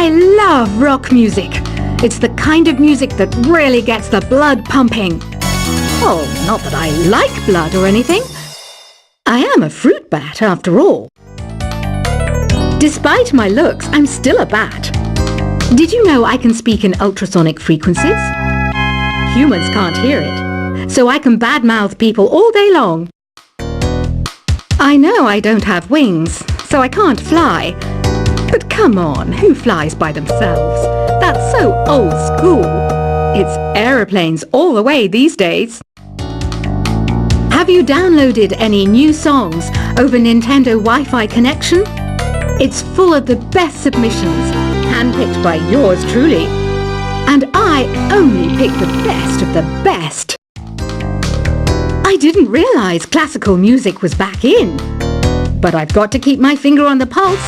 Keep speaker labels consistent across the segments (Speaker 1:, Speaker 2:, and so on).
Speaker 1: I love rock music. It's the kind of music that really gets the blood pumping. Oh, not that I like blood or anything. I am a fruit bat after all. Despite my looks, I'm still a bat. Did you know I can speak in ultrasonic frequencies? Humans can't hear it, so I can badmouth people all day long. I know I don't have wings, so I can't fly. But come on, who flies by themselves? That's so old school. It's aeroplanes all the way these days. Have you downloaded any new songs over Nintendo Wi-Fi connection? It's full of the best submissions, handpicked by yours truly. And I only pick the best of the best. I didn't realize classical music was back in. But I've got to keep my finger on the pulse,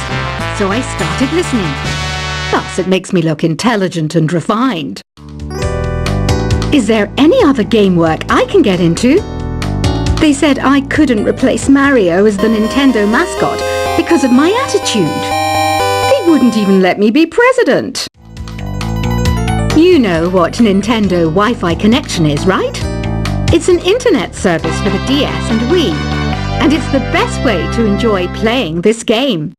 Speaker 1: so I started listening. Thus, it makes me look intelligent and refined. Is there any other game work I can get into? They said I couldn't replace Mario as the Nintendo mascot because of my attitude. They wouldn't even let me be president. You know what Nintendo Wi-Fi connection is, right? It's an internet service for the DS and Wii, and it's the best way to enjoy playing this game.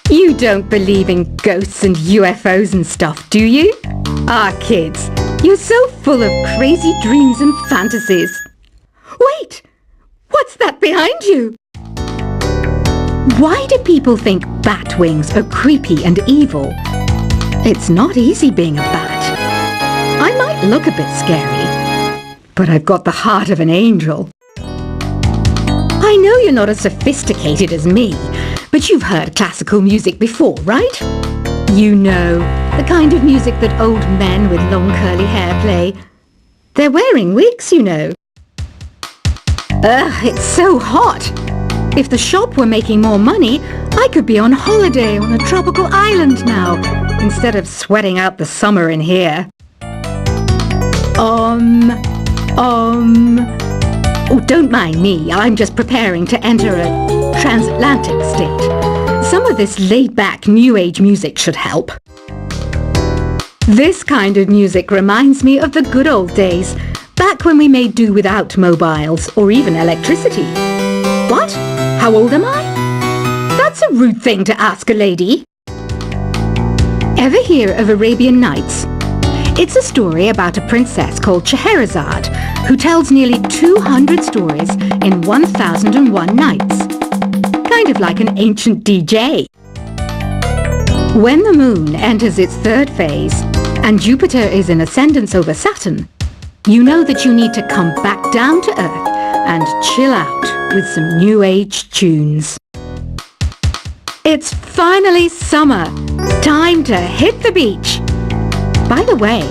Speaker 1: You don't believe in ghosts and UFOs and stuff, do you? Ah, kids, you're so full of crazy dreams and fantasies. Wait! What's that behind you? Why do people think bat wings are creepy and evil? It's not easy being a bat. I might look a bit scary, but I've got the heart of an angel. I know you're not as sophisticated as me, but you've heard classical music before, right? You know, the kind of music that old men with long curly hair play. They're wearing wigs, you know. Ugh, it's so hot. If the shop were making more money, I could be on holiday on a tropical island now, instead of sweating out the summer in here. Oh, don't mind me. I'm just preparing to enter a transatlantic state. Some of this laid-back New Age music should help. This kind of music reminds me of the good old days, back when we made do without mobiles or even electricity. What? How old am I? That's a rude thing to ask a lady. Ever hear of Arabian Nights? It's a story about a princess called Scheherazade who tells nearly 200 stories in 1001 nights. Kind of like an ancient DJ. When the moon enters its third phase and Jupiter is in ascendance over Saturn, you know that you need to come back down to Earth and chill out with some New Age tunes. It's finally summer. Time to hit the beach. By the way,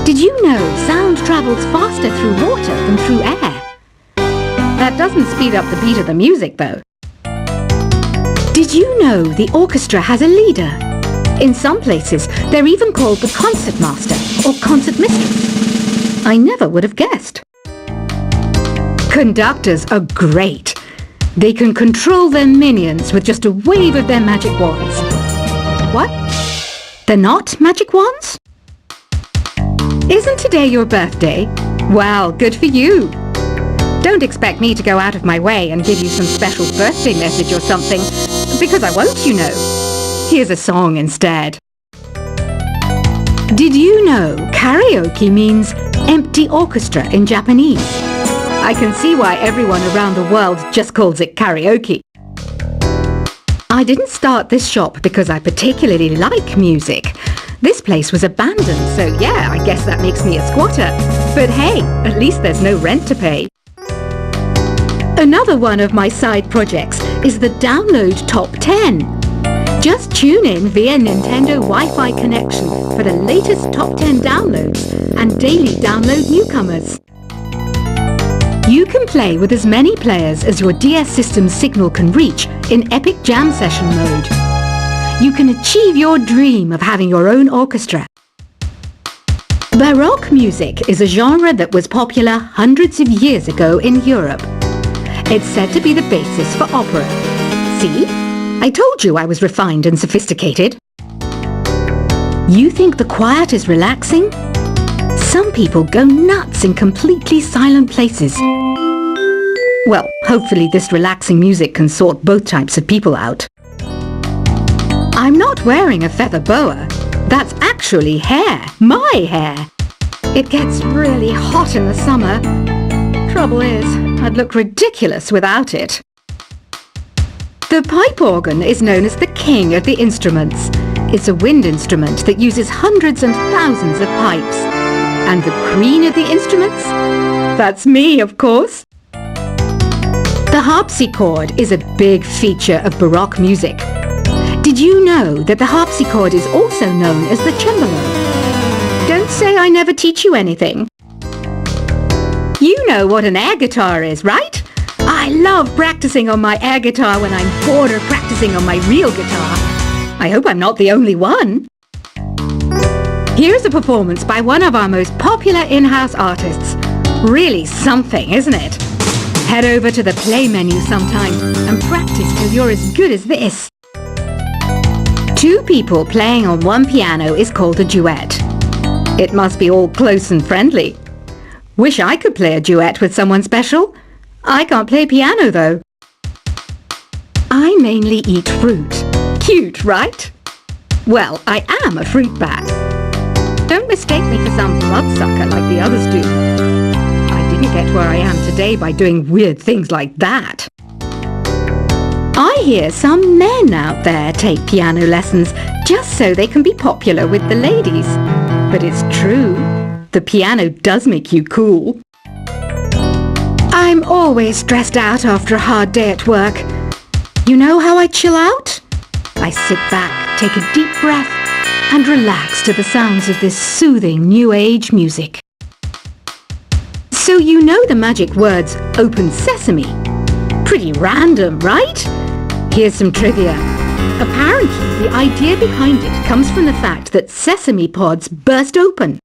Speaker 1: did you know sound travels faster through water than through air? That doesn't speed up the beat of the music, though. Did you know the orchestra has a leader? In some places, they're even called the concert master or concert mistress. I never would have guessed. Conductors are great. They can control their minions with just a wave of their magic wands. What? They're not magic wands? Isn't today your birthday? Well, good for you. Don't expect me to go out of my way and give you some special birthday message or something, because I won't, you know. Here's a song instead. Did you know karaoke means empty orchestra in Japanese? I can see why everyone around the world just calls it karaoke. I didn't start this shop because I particularly like music. This place was abandoned, so yeah, I guess that makes me a squatter. But hey, at least there's no rent to pay. Another one of my side projects is the Download Top 10. Just tune in via Nintendo Wi-Fi connection for the latest top 10 downloads and daily download newcomers. You can play with as many players as your DS system's signal can reach in Epic Jam Session mode. You can achieve your dream of having your own orchestra. Baroque music is a genre that was popular hundreds of years ago in Europe. It's said to be the basis for opera. See? I told you I was refined and sophisticated. You think the quiet is relaxing? Some people go nuts in completely silent places. Well, hopefully this relaxing music can sort both types of people out. I'm not wearing a feather boa. That's actually hair, my hair. It gets really hot in the summer. Trouble is, I'd look ridiculous without it. The pipe organ is known as the king of the instruments. It's a wind instrument that uses hundreds and thousands of pipes. And the queen of the instruments? That's me, of course. The harpsichord is a big feature of Baroque music. Did you know that the harpsichord is also known as the cembalo? Don't say I never teach you anything. You know what an air guitar is, right? I love practicing on my air guitar when I'm bored of practicing on my real guitar. I hope I'm not the only one. Here's a performance by one of our most popular in-house artists. Really something, isn't it? Head over to the play menu sometime and practice till you're as good as this. Two people playing on one piano is called a duet. It must be all close and friendly. Wish I could play a duet with someone special. I can't play piano though. I mainly eat fruit. Cute, right? Well, I am a fruit bat. Don't mistake me for some bloodsucker like the others do. I didn't get where I am today by doing weird things like that. I hear some men out there take piano lessons just so they can be popular with the ladies. But it's true. The piano does make you cool. I'm always stressed out after a hard day at work. You know how I chill out? I sit back, take a deep breath, and relax to the sounds of this soothing new age music. So you know the magic words "open sesame"? Pretty random, right? Here's some trivia. Apparently, the idea behind it comes from the fact that sesame pods burst open.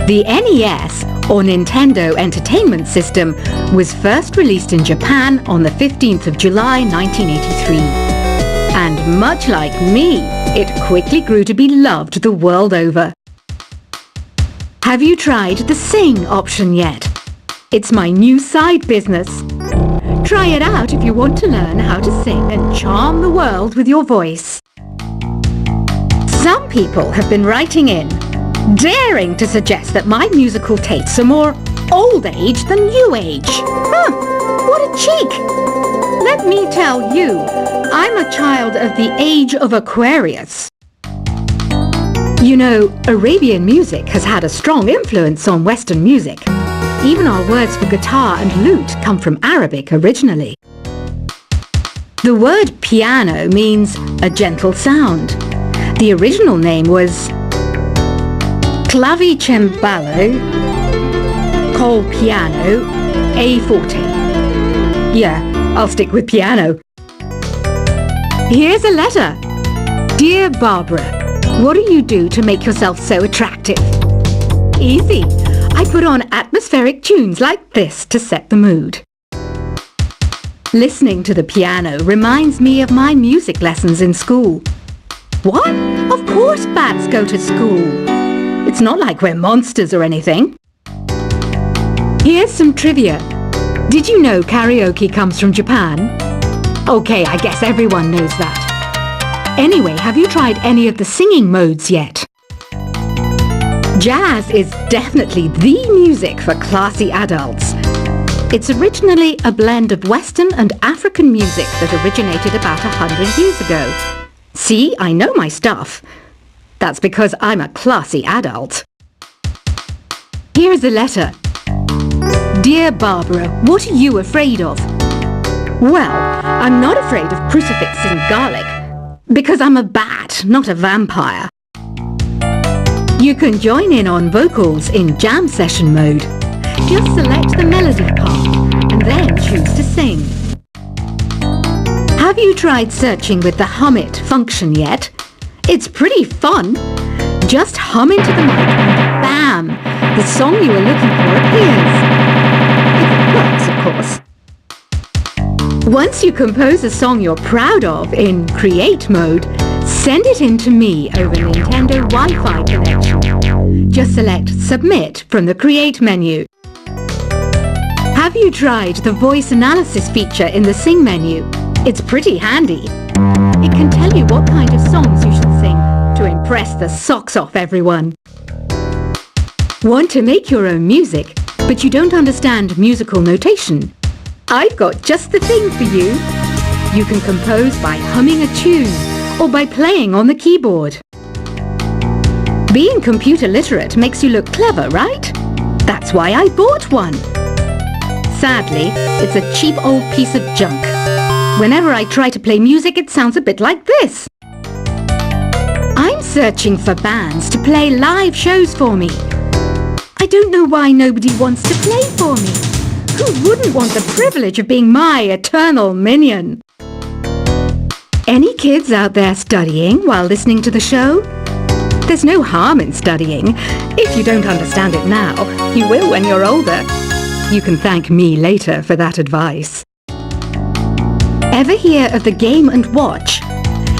Speaker 1: The NES, or Nintendo Entertainment System, was first released in Japan on the 15th of July 1983. And much like me, it quickly grew to be loved the world over. Have you tried the Sing option yet? It's my new side business. Try it out if you want to learn how to sing and charm the world with your voice. Some people have been writing in, daring to suggest that my musical tastes are more old age than new age. Huh, what a cheek! Let me tell you, I'm a child of the age of Aquarius. You know, Arabian music has had a strong influence on Western music. Even our words for guitar and lute come from Arabic originally. The word piano means a gentle sound. The original name was clavicembalo, col piano, a forte. Yeah, I'll stick with piano. Here's a letter. Dear Barbara, what do you do to make yourself so attractive? Easy. I put on atmospheric tunes like this to set the mood. Listening to the piano reminds me of my music lessons in school. What? Of course bats go to school. It's not like we're monsters or anything. Here's some trivia. Did you know karaoke comes from Japan? Okay, I guess everyone knows that. Anyway, have you tried any of the singing modes yet? Jazz is definitely the music for classy adults. It's originally a blend of Western and African music that originated about 100 years ago. See, I know my stuff. That's because I'm a classy adult. Here's a letter. Dear Barbara, what are you afraid of? Well, I'm not afraid of crucifixes and garlic, because I'm a bat, not a vampire. You can join in on vocals in jam session mode. Just select the melody part and then choose to sing. Have you tried searching with the Hum It function yet? It's pretty fun. Just hum into the mic and bam! The song you were looking for appears. If it works, of course. Once you compose a song you're proud of in create mode, Send it in to me over Nintendo Wi-Fi connection. Just select Submit from the Create menu. Have you tried the voice analysis feature in the Sing menu? It's pretty handy. It can tell you what kind of songs you should sing to impress the socks off everyone. Want to make your own music, but you don't understand musical notation? I've got just the thing for you. You can compose by humming a tune or by playing on the keyboard. Being computer literate makes you look clever, right? That's why I bought one. Sadly, it's a cheap old piece of junk. Whenever I try to play music, it sounds a bit like this. I'm searching for bands to play live shows for me. I don't know why nobody wants to play for me. Who wouldn't want the privilege of being my eternal minion? Any kids out there studying while listening to the show? There's no harm in studying. If you don't understand it now, you will when you're older. You can thank me later for that advice. Ever hear of the Game & Watch?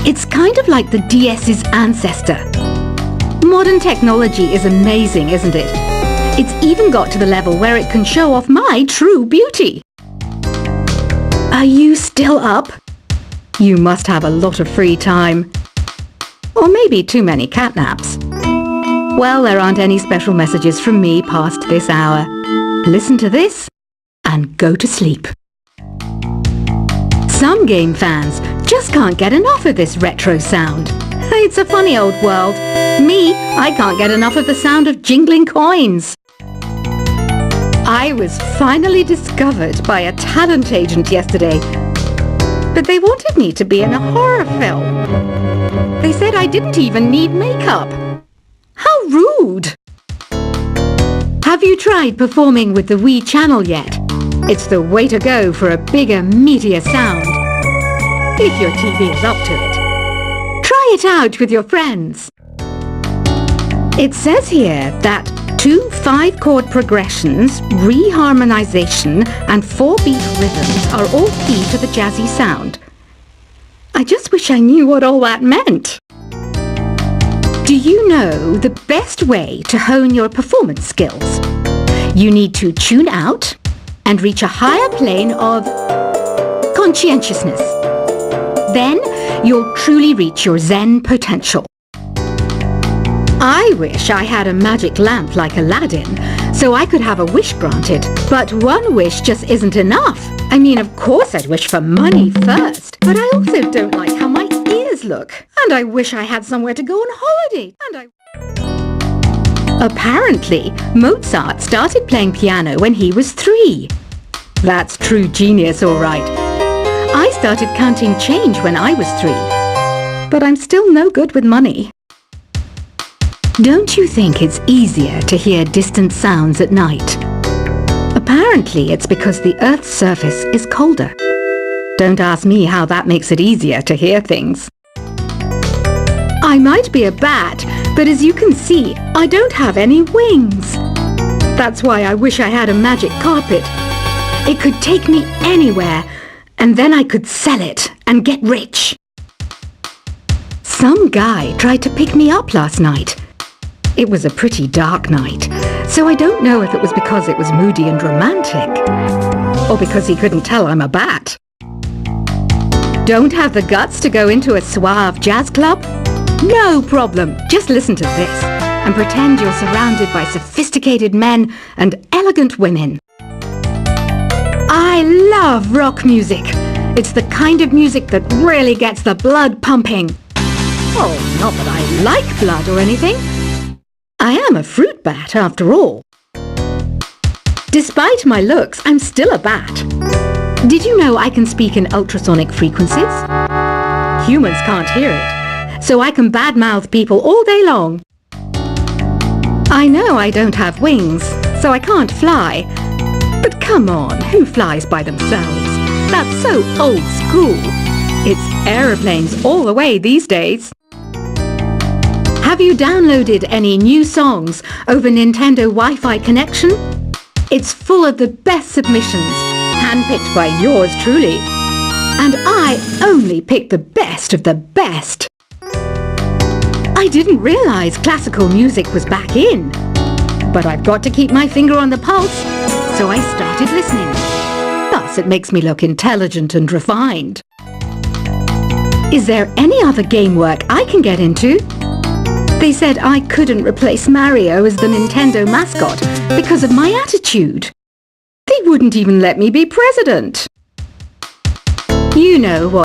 Speaker 1: It's kind of like the DS's ancestor. Modern technology is amazing, isn't it? It's even got to the level where it can show off my true beauty. Are you still up? You must have a lot of free time. Or maybe too many catnaps. Well, there aren't any special messages from me past this hour. Listen to this and go to sleep. Some game fans just can't get enough of this retro sound. It's a funny old world. Me, I can't get enough of the sound of jingling coins. I was finally discovered by a talent agent yesterday, but they wanted me to be in a horror film. They said I didn't even need makeup. How rude! Have you tried performing with the Wii channel yet? It's the way to go for a bigger, meatier sound. If your TV is up to it. Try it out with your friends. It says here that 2 5-chord progressions, reharmonization, and 4-beat rhythms are all key to the jazzy sound. I just wish I knew what all that meant. Do you know the best way to hone your performance skills? You need to tune out and reach a higher plane of conscientiousness. Then you'll truly reach your Zen potential. I wish I had a magic lamp like Aladdin, so I could have a wish granted. But one wish just isn't enough. I mean, of course I'd wish for money first, but I also don't like how my ears look. And I wish I had somewhere to go on holiday. Apparently, Mozart started playing piano when he was 3. That's true genius, all right. I started counting change when I was 3. But I'm still no good with money. Don't you think it's easier to hear distant sounds at night? Apparently, it's because the Earth's surface is colder. Don't ask me how that makes it easier to hear things. I might be a bat, but as you can see, I don't have any wings. That's why I wish I had a magic carpet. It could take me anywhere, and then I could sell it and get rich. Some guy tried to pick me up last night. It was a pretty dark night, so I don't know if it was because it was moody and romantic, or because he couldn't tell I'm a bat. Don't have the guts to go into a suave jazz club? No problem. Just listen to this and pretend you're surrounded by sophisticated men and elegant women. I love rock music. It's the kind of music that really gets the blood pumping. Oh, not that I like blood or anything. I am a fruit bat, after all. Despite my looks, I'm still a bat. Did you know I can speak in ultrasonic frequencies? Humans can't hear it, so I can badmouth people all day long. I know I don't have wings, so I can't fly. But come on, who flies by themselves? That's so old school. It's aeroplanes all the way these days. Have you downloaded any new songs over Nintendo Wi-Fi connection? It's full of the best submissions, handpicked by yours truly. And I only pick the best of the best. I didn't realize classical music was back in. But I've got to keep my finger on the pulse, so I started listening. Thus, it makes me look intelligent and refined. Is there any other game work I can get into? They said I couldn't replace Mario as the Nintendo mascot because of my attitude. They wouldn't even let me be president. You know what